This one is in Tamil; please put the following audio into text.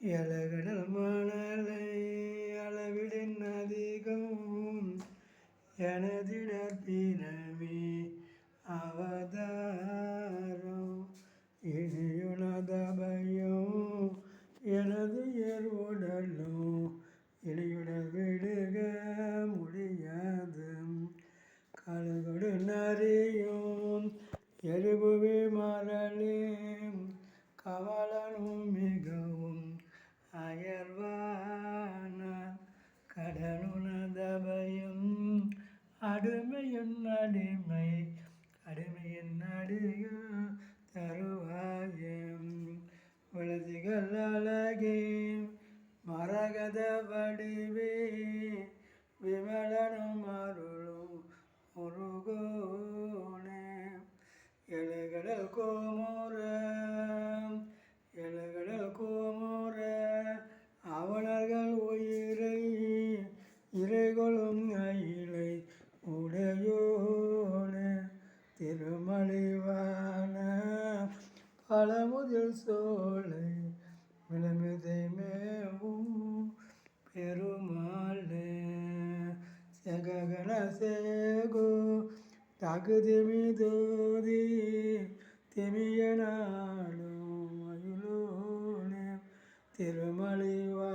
எலகடல் மணலை அளவிடின் அதிகம் எனதிடர் பிறவி அவதாரம் இனியுனதபயம் எனது உடலும் இனியுடன் விடுக முடியாது கலகொடு நரியும் எரிபுவி மரளே கவலனும் மிகவும் அயர்வானார் கடனுனதபயம் அடிமையின் அடிகள் தருவாயம் விளதிகள் அழகே மரகத வடிவே விமலனும் அருளும் முருகோனே எலகடல் கோமுற அவனர்கள் உயிரை இறைகளும் அயிலை உடையோனே திருமலிவான பழமுதில் சோலை விளமிதை மேவும் பெருமாளே செககன சேகோ தகுதிமிதோதி திமியனாலும் மயிலோனே திருமலிவா